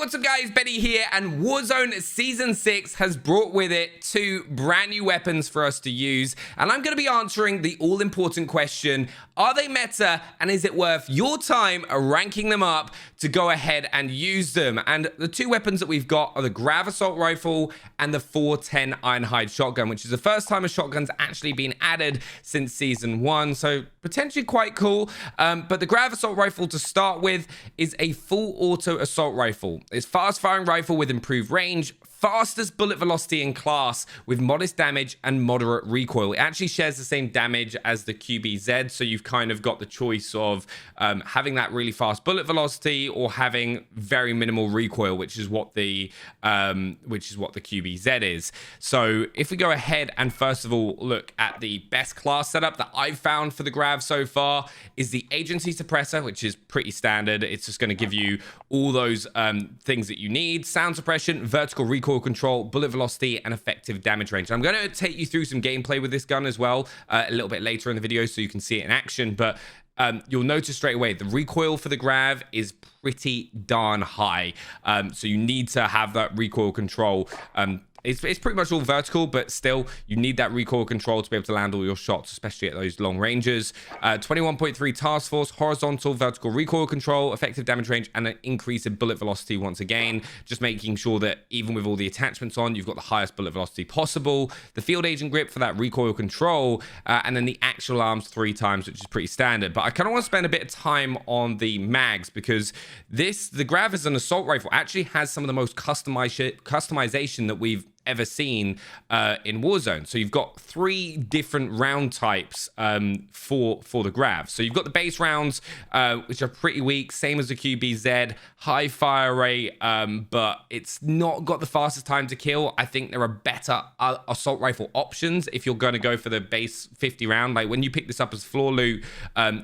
what's up guys, Benny here, and Warzone Season 6 has brought with it 2 brand new weapons for us to use, and I'm going to be answering the all-important question, are they meta, and is it worth your time ranking them up to go ahead and use them? And the 2 weapons that we've got are the Grav Assault Rifle and the 410 Ironhide Shotgun, which is the first time a shotgun's actually been added since Season 1, so potentially quite cool. But the Grav Assault Rifle to start with is a full auto assault rifle. It's fast firing rifle with improved range, fastest bullet velocity in class with modest damage and moderate recoil. It actually shares the same damage as the QBZ, so you've kind of got the choice of having that really fast bullet velocity or having very minimal recoil, which is what the QBZ is. So if we go ahead and first of all look at the best class setup that I've found for the Grav so far is the Agency Suppressor, which is pretty standard. It's just going to give you all those things that you need: sound suppression, vertical recoil control, bullet velocity, and effective damage range. I'm going to take you through some gameplay with this gun as well a little bit later in the video so you can see it in action, but you'll notice straight away the recoil for the Grav is pretty darn high, so you need to have that recoil control. It's pretty much all vertical, but still, you need that recoil control to be able to land all your shots, especially at those long ranges. 21.3 task force, horizontal, vertical recoil control, effective damage range, and an increase in bullet velocity once again. Just making sure that even with all the attachments on, you've got the highest bullet velocity possible. The field agent grip for that recoil control, and then the actual arms 3 times, which is pretty standard. But I kind of want to spend a bit of time on the mags because the Grav as an assault rifle actually has some of the most customization that we've ever seen in Warzone. So you've got 3 different round types for the Grav. So you've got the base rounds, which are pretty weak, same as the QBZ, high fire rate, but it's not got the fastest time to kill. I think there are better assault rifle options if you're going to go for the base 50 round. Like when you pick this up as floor loot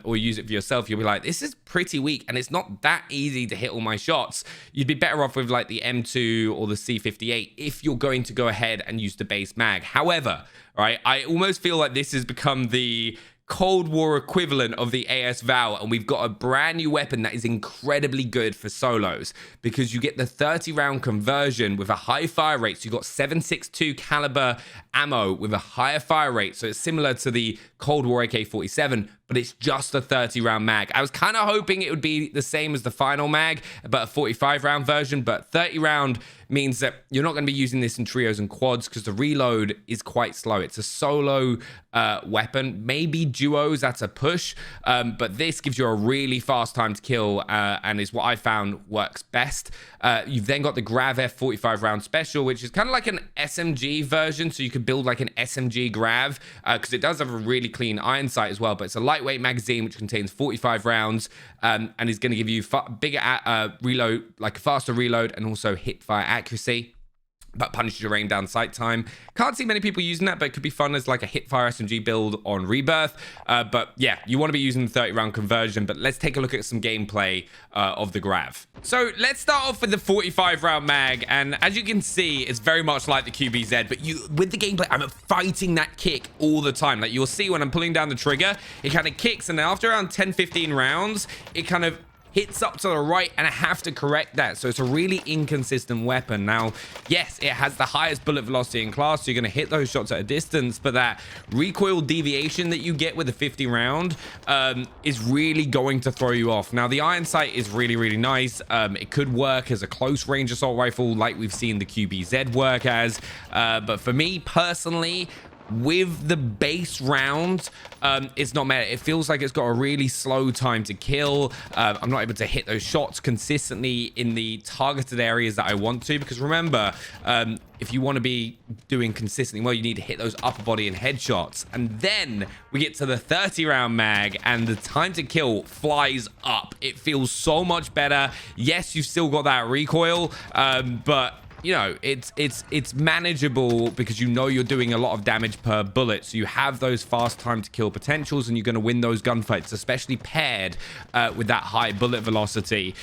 or use it for yourself, you'll be like, this is pretty weak and it's not that easy to hit all my shots. You'd be better off with like the M2 or the C58 if you're going to go ahead and use the base mag. However, right, I almost feel like this has become the Cold War equivalent of the AS Val, and we've got a brand new weapon that is incredibly good for solos because you get the 30 round conversion with a high fire rate. So you've got 7.62 caliber ammo with a higher fire rate, so it's similar to the Cold War AK-47, but it's just a 30 round mag. I was kind of hoping it would be the same as the final mag, but a 45 round version, but 30 round means that you're not going to be using this in trios and quads because the reload is quite slow. It's a solo weapon, maybe duos, that's a push, but this gives you a really fast time to kill and is what I found works best. You've then got the Grav F 45 round special, which is kind of like an SMG version, so you could build like an SMG Grav because it does have a really clean iron sight as well, but it's a lightweight magazine which contains 45 rounds and is going to give you bigger reload, like a faster reload, and also hip fire accuracy, but punishes your aim down sight time. Can't see many people using that, but it could be fun as like a hip fire SMG build on Rebirth. But yeah, you want to be using the 30 round conversion, but let's take a look at some gameplay of the Grav. So let's start off with the 45 round mag, and as you can see, it's very much like the QBZ, but with the gameplay, I'm fighting that kick all the time. Like you'll see when I'm pulling down the trigger, it kind of kicks, and then after around 10-15 rounds, it kind of hits up to the right, and I have to correct that. So it's a really inconsistent weapon. Now, yes, it has the highest bullet velocity in class, so you're going to hit those shots at a distance, but that recoil deviation that you get with the 50 round is really going to throw you off. Now, the iron sight is really, really nice. It could work as a close range assault rifle like we've seen the QBZ work as, but for me personally, with the base round, it's not meta. It feels like it's got a really slow time to kill. I'm not able to hit those shots consistently in the targeted areas that I want to, because remember, if you want to be doing consistently well, you need to hit those upper body and headshots. And then we get to the 30 round mag and the time to kill flies up. It feels so much better. Yes, you've still got that recoil, but you know, it's manageable because you know you're doing a lot of damage per bullet. So you have those fast time to kill potentials, and you're going to win those gunfights, especially paired with that high bullet velocity.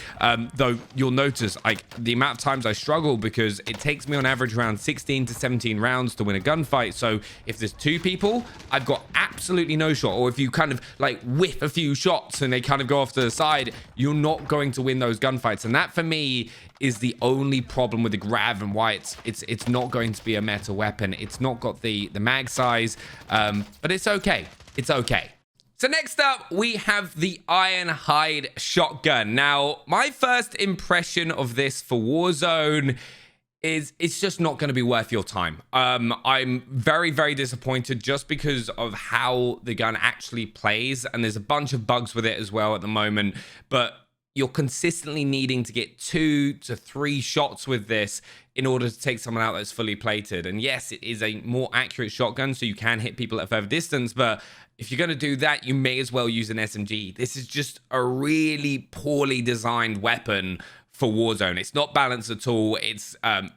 Though you'll notice, like, the amount of times I struggle because it takes me on average around 16 to 17 rounds to win a gunfight. So if there's 2 people, I've got absolutely no shot. Or if you kind of like whiff a few shots and they kind of go off to the side, you're not going to win those gunfights. And that for me is the only problem with the Grav and why it's not going to be a meta weapon. It's not got the mag size, but it's okay. It's okay. So next up, we have the Ironhide Shotgun. Now, my first impression of this for Warzone is it's just not going to be worth your time. I'm very, very disappointed just because of how the gun actually plays, and there's a bunch of bugs with it as well at the moment, but you're consistently needing to get 2 to 3 shots with this in order to take someone out that's fully plated. And yes, it is a more accurate shotgun, so you can hit people at a further distance, but if you're going to do that, you may as well use an SMG. This is just a really poorly designed weapon for Warzone. It's not balanced at all. It's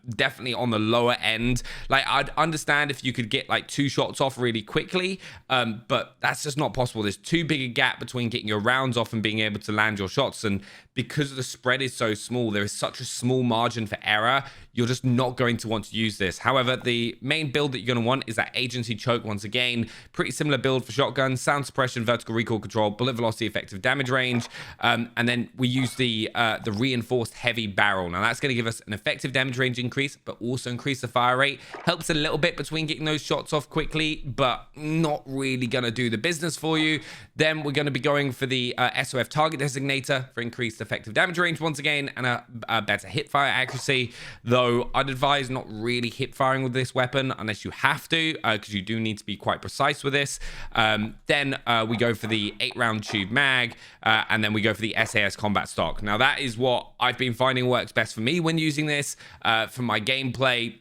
definitely on the lower end. Like, I'd understand if you could get like 2 shots off really quickly, but that's just not possible. There's too big a gap between getting your rounds off and being able to land your shots. And because the spread is so small, there is such a small margin for error, you're just not going to want to use this. However, the main build that you're going to want is that agency choke. Once again, pretty similar build for shotgun: sound suppression, vertical recoil control, bullet velocity, effective damage range, and then we use the reinforced heavy barrel. Now that's going to give us an effective damage range increase, but also increase the fire rate. Helps a little bit between getting those shots off quickly, but not really going to do the business for you. Then we're going to be going for the SOF target designator for increased effective damage range once again, and a better hip fire accuracy, though I'd advise not really hip firing with this weapon unless you have to, because you do need to be quite precise with this. Then we go for the 8-round tube mag, and then we go for the SAS combat stock. Now that is what I've been finding works best for me when using this for my gameplay.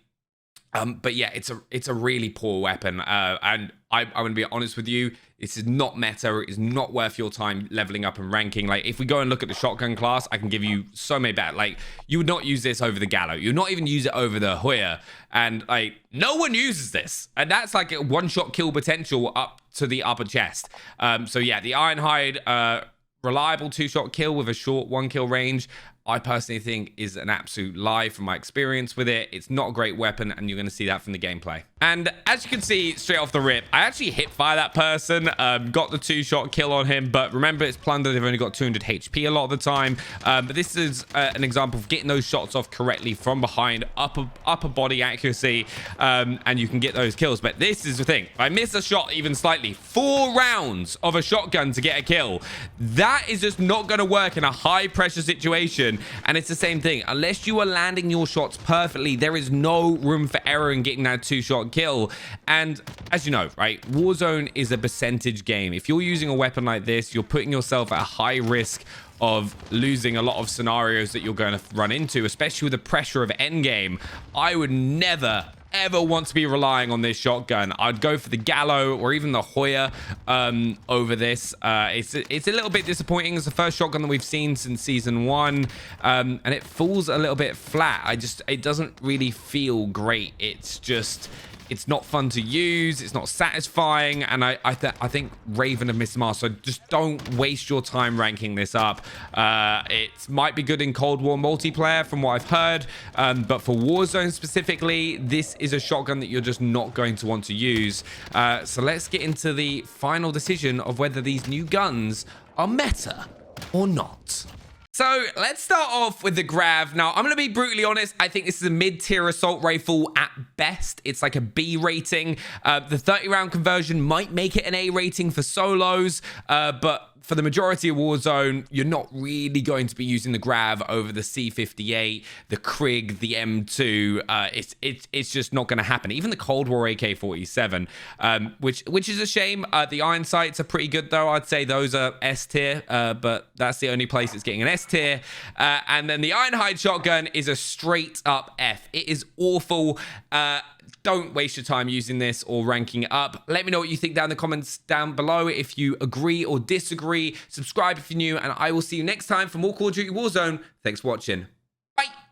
But yeah, it's a really poor weapon, and I'm going to be honest with you, this is not meta. It is not worth your time leveling up and ranking. Like, if we go and look at the shotgun class, I can give you so many better. Like, you would not use this over the Gallo. You would not even use it over the Hoya. And like, no one uses this. And that's like a one-shot kill potential up to the upper chest. So yeah, the Ironhide, reliable 2-shot kill with a short 1-kill range, I personally think is an absolute lie from my experience with it. It's not a great weapon, and you're going to see that from the gameplay. And as you can see straight off the rip, I actually hip fire that person, got the 2-shot kill on him, but remember, it's plunder. They've only got 200 HP a lot of the time. But this is an example of getting those shots off correctly from behind, upper body accuracy, and you can get those kills. But this is the thing. If I miss a shot even slightly, 4 rounds of a shotgun to get a kill, that is just not going to work in a high pressure situation. And it's the same thing. Unless you are landing your shots perfectly, there is no room for error in getting that 2-shot kill. And as you know, right, Warzone is a percentage game. If you're using a weapon like this, you're putting yourself at a high risk of losing a lot of scenarios that you're going to run into, especially with the pressure of endgame. I would never ever want to be relying on this shotgun. I'd go for the Gallo or even the Hoya over this. It's a little bit disappointing. It's the first shotgun that we've seen since season 1, and it falls a little bit flat. It doesn't really feel great. It's not fun to use. It's not satisfying. And I think Raven have missed the mark. So just don't waste your time ranking this up. It might be good in Cold War multiplayer from what I've heard. But for Warzone specifically, this is a shotgun that you're just not going to want to use. So let's get into the final decision of whether these new guns are meta or not. So let's start off with the Grav. Now, I'm going to be brutally honest. I think this is a mid-tier assault rifle at best. It's like a B rating. The 30-round conversion might make it an A rating for solos, but for the majority of Warzone, you're not really going to be using the Grav over the C58, the Krig, the M2. It's just not going to happen. Even the Cold War AK-47, which is a shame. The iron sights are pretty good, though. I'd say those are S tier, but that's the only place it's getting an S tier. And then the Ironhide Shotgun is a straight up F. It is awful. Don't waste your time using this or ranking it up. Let me know what you think down in the comments down below. If you agree or disagree, subscribe if you're new, and I will see you next time for more Call of Duty Warzone. Thanks for watching.